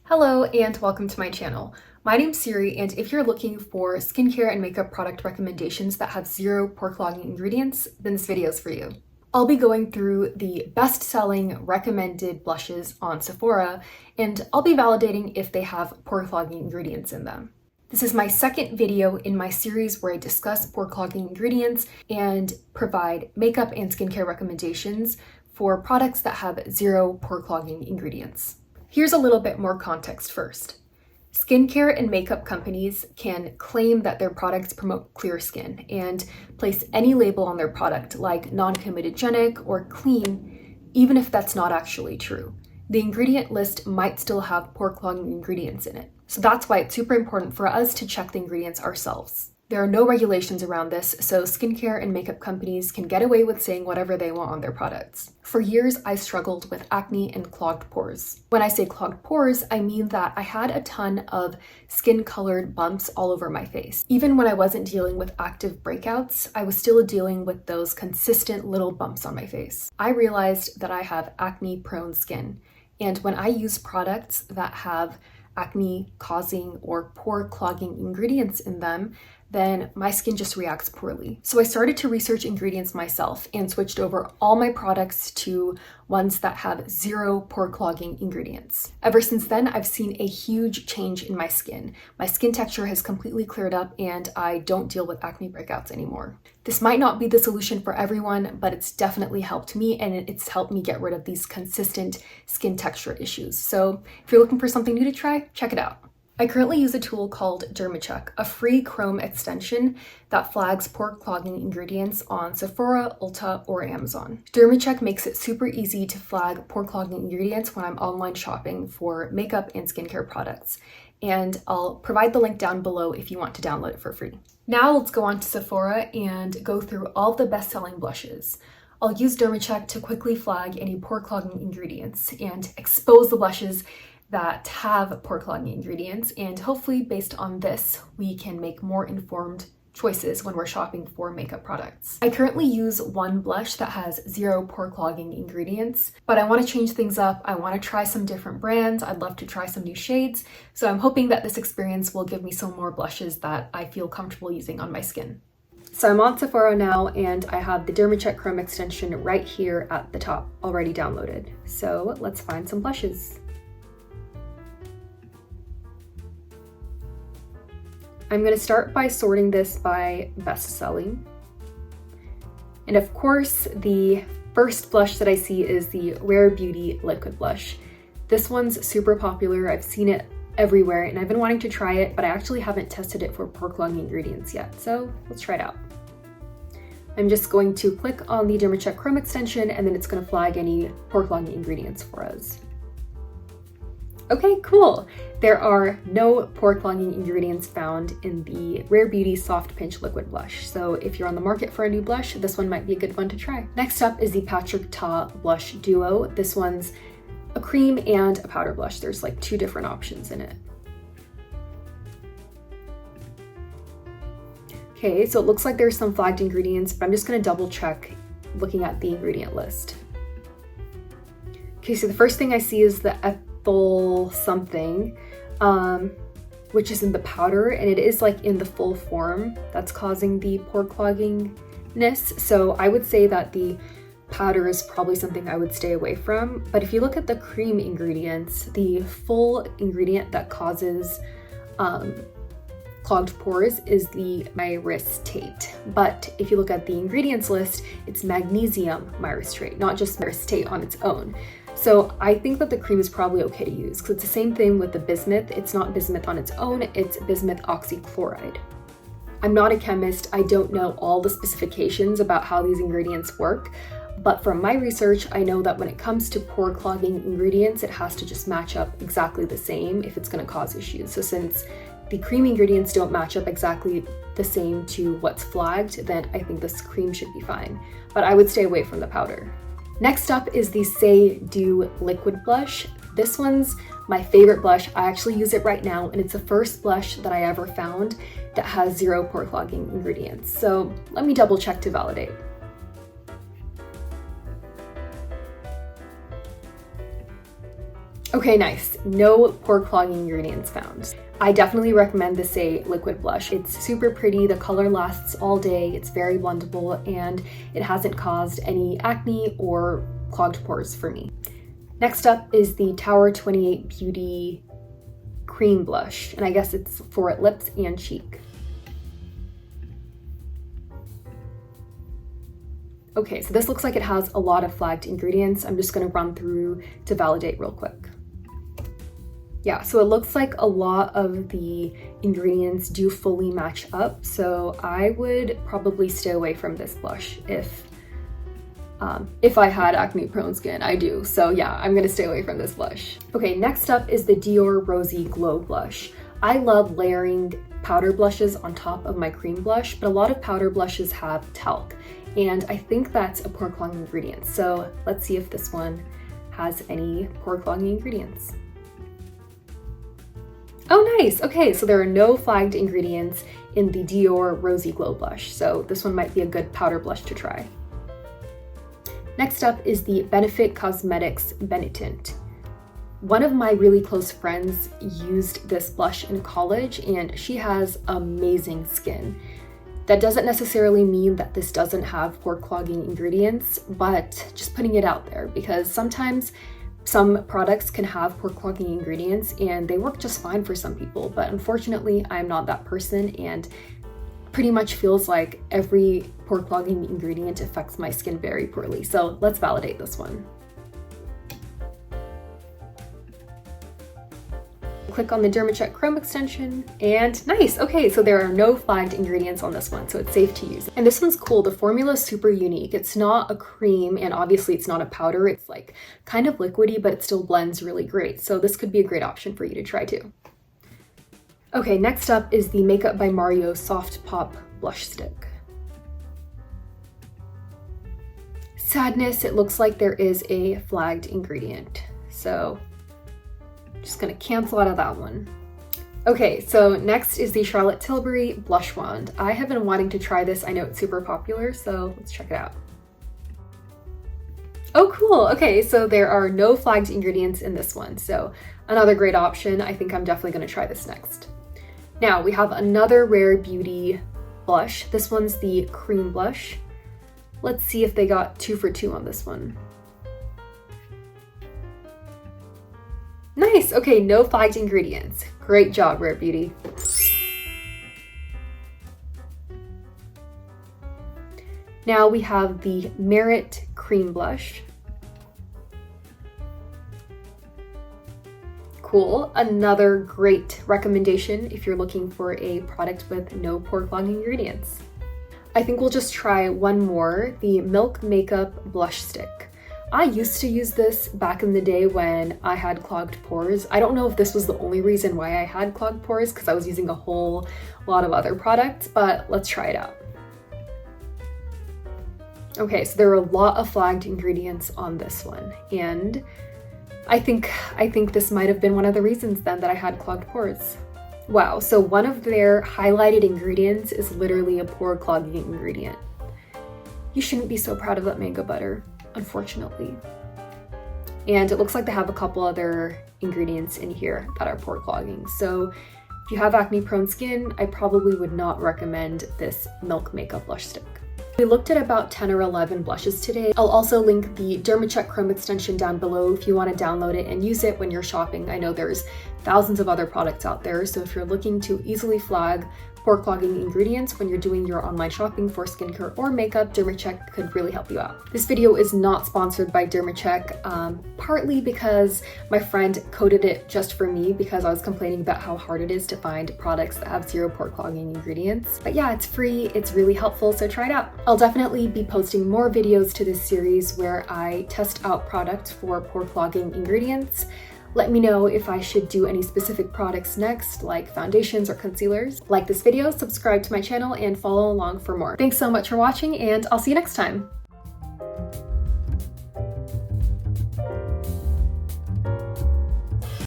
Hello and welcome to my channel. My name's Siri, and if you're looking for skincare and makeup product recommendations that have zero pore-clogging ingredients, then this video is for you. I'll be going through the best-selling recommended blushes on Sephora, and I'll be validating if they have pore-clogging ingredients in them. This is my second video in my series where I discuss pore-clogging ingredients and provide makeup and skincare recommendations for products that have zero pore-clogging ingredients. Here's a little bit more context first. Skincare and makeup companies can claim that their products promote clear skin and place any label on their product like non-comedogenic or clean, even if that's not actually true. The ingredient list might still have pore-clogging ingredients in it. So that's why it's super important for us to check the ingredients ourselves. There are no regulations around this, so skincare and makeup companies can get away with saying whatever they want on their products. For years, I struggled with acne and clogged pores. When I say clogged pores, I mean that I had a ton of skin-colored bumps all over my face. Even when I wasn't dealing with active breakouts, I was still dealing with those consistent little bumps on my face. I realized that I have acne-prone skin, and when I use products that have acne-causing or pore-clogging ingredients in them, then my skin just reacts poorly. So I started to research ingredients myself and switched over all my products to ones that have zero pore-clogging ingredients. Ever since then, I've seen a huge change in my skin. My skin texture has completely cleared up and I don't deal with acne breakouts anymore. This might not be the solution for everyone, but it's definitely helped me and it's helped me get rid of these consistent skin texture issues. So if you're looking for something new to try, check it out. I currently use a tool called DermaCheck, a free Chrome extension that flags pore-clogging ingredients on Sephora, Ulta, or Amazon. DermaCheck makes it super easy to flag pore-clogging ingredients when I'm online shopping for makeup and skincare products, and I'll provide the link down below if you want to download it for free. Now let's go on to Sephora and go through all of the best-selling blushes. I'll use DermaCheck to quickly flag any pore-clogging ingredients and expose the blushes that have pore-clogging ingredients, and hopefully based on this we can make more informed choices when we're shopping for makeup products. I currently use one blush that has zero pore-clogging ingredients, but I want to change things up. I want to try some different brands. I'd love to try some new shades, so I'm hoping that this experience will give me some more blushes that I feel comfortable using on my skin. So I'm on Sephora now and I have the DermaCheck Chrome extension right here at the top already downloaded. So let's find some blushes. I'm going to start by sorting this by best-selling. And of course, the first blush that I see is the Rare Beauty Liquid Blush. This one's super popular. I've seen it everywhere and I've been wanting to try it, but I actually haven't tested it for pore-clogging ingredients yet. So let's try it out. I'm just going to click on the DermaCheck Chrome extension and then it's going to flag any pore-clogging ingredients for us. Okay, cool. There are no pore-clogging ingredients found in the Rare Beauty Soft Pinch Liquid Blush. So if you're on the market for a new blush, this one might be a good one to try. Next up is the Patrick Ta Blush Duo. This one's a cream and a powder blush. There's like two different options in it. Okay, so it looks like there's some flagged ingredients, but I'm just gonna double check looking at the ingredient list. Okay, so the first thing I see is the ethyl something, which is in the powder, and it is like in the full form that's causing the pore-cloggingness. So I would say that the powder is probably something I would stay away from. But if you look at the cream ingredients, the full ingredient that causes clogged pores is the myristate. But if you look at the ingredients list, it's magnesium myristate, not just myristate on its own. So I think that the cream is probably okay to use because it's the same thing with the bismuth. It's not bismuth on its own, it's bismuth oxychloride. I'm not a chemist. I don't know all the specifications about how these ingredients work, but from my research, I know that when it comes to pore clogging ingredients, it has to just match up exactly the same if it's going to cause issues. So since the cream ingredients don't match up exactly the same to what's flagged, then I think this cream should be fine. But I would stay away from the powder. Next up is the Saie Dew Liquid Blush. This one's my favorite blush. I actually use it right now, and it's the first blush that I ever found that has zero pore clogging ingredients. So let me double check to validate. Okay, nice. No pore clogging ingredients found. I definitely recommend the Saie liquid blush. It's super pretty, the color lasts all day, it's very blendable, and it hasn't caused any acne or clogged pores for me. Next up is the Tower 28 Beauty Cream Blush, and I guess it's for lips and cheek. Okay, so this looks like it has a lot of flagged ingredients. I'm just gonna run through to validate real quick. Yeah, so it looks like a lot of the ingredients do fully match up, so I would probably stay away from this blush if I had acne-prone skin. I do, so yeah, I'm gonna stay away from this blush. Okay, next up is the Dior Rosy Glow Blush. I love layering powder blushes on top of my cream blush, but a lot of powder blushes have talc, and I think that's a pore clogging ingredient. So let's see if this one has any pore clogging ingredients. Oh, nice. Okay, so there are no flagged ingredients in the Dior Rosy Glow Blush, so this one might be a good powder blush to try. Next up is the Benefit Cosmetics Benetint. One of my really close friends used this blush in college, and she has amazing skin. That doesn't necessarily mean that this doesn't have pore clogging ingredients, but just putting it out there, because sometimes some products can have pore clogging ingredients and they work just fine for some people, but unfortunately I'm not that person, and pretty much feels like every pore clogging ingredient affects my skin very poorly. So let's validate this one. Click on the DermaCheck Chrome extension, and nice. Okay, so there are no flagged ingredients on this one, so it's safe to use. And this one's cool. The formula is super unique. It's not a cream, and obviously it's not a powder. It's like kind of liquidy, but it still blends really great. So this could be a great option for you to try too. Okay, next up is the Makeup by Mario Soft Pop Blush Stick. Sadness, it looks like there is a flagged ingredient. So just gonna cancel out of that one. Okay, so next is the Charlotte Tilbury Blush Wand. I have been wanting to try this. I know it's super popular, so let's check it out. Oh, cool. Okay, so there are no flagged ingredients in this one, so another great option. I think I'm definitely gonna try this next. Now we have another Rare Beauty blush. This one's the Cream Blush. Let's see if they got 2 for 2 on this one. Nice, okay, no flagged ingredients. Great job, Rare Beauty. Now we have the Merit Cream Blush. Cool, another great recommendation if you're looking for a product with no pore clogging ingredients. I think we'll just try one more, the Milk Makeup Blush Stick. I used to use this back in the day when I had clogged pores. I don't know if this was the only reason why I had clogged pores, because I was using a whole lot of other products, but let's try it out. Okay, so there are a lot of flagged ingredients on this one, and I think this might have been one of the reasons then that I had clogged pores. Wow, so one of their highlighted ingredients is literally a pore clogging ingredient. You shouldn't be so proud of that mango butter, unfortunately. And it looks like they have a couple other ingredients in here that are pore clogging. So if you have acne prone skin, I probably would not recommend this Milk Makeup Blush Stick. We looked at about 10 or 11 blushes today. I'll also link the DermaCheck Chrome extension down below if you want to download it and use it when you're shopping. I know there's thousands of other products out there, so if you're looking to easily flag pore clogging ingredients when you're doing your online shopping for skincare or makeup, DermaCheck could really help you out. This video is not sponsored by DermaCheck, partly because my friend coded it just for me because I was complaining about how hard it is to find products that have 0 pore clogging ingredients. But yeah, it's free, it's really helpful, so try it out. I'll definitely be posting more videos to this series where I test out products for pore clogging ingredients. Let me know if I should do any specific products next, like foundations or concealers. Like this video, subscribe to my channel, and follow along for more. Thanks so much for watching, and I'll see you next time.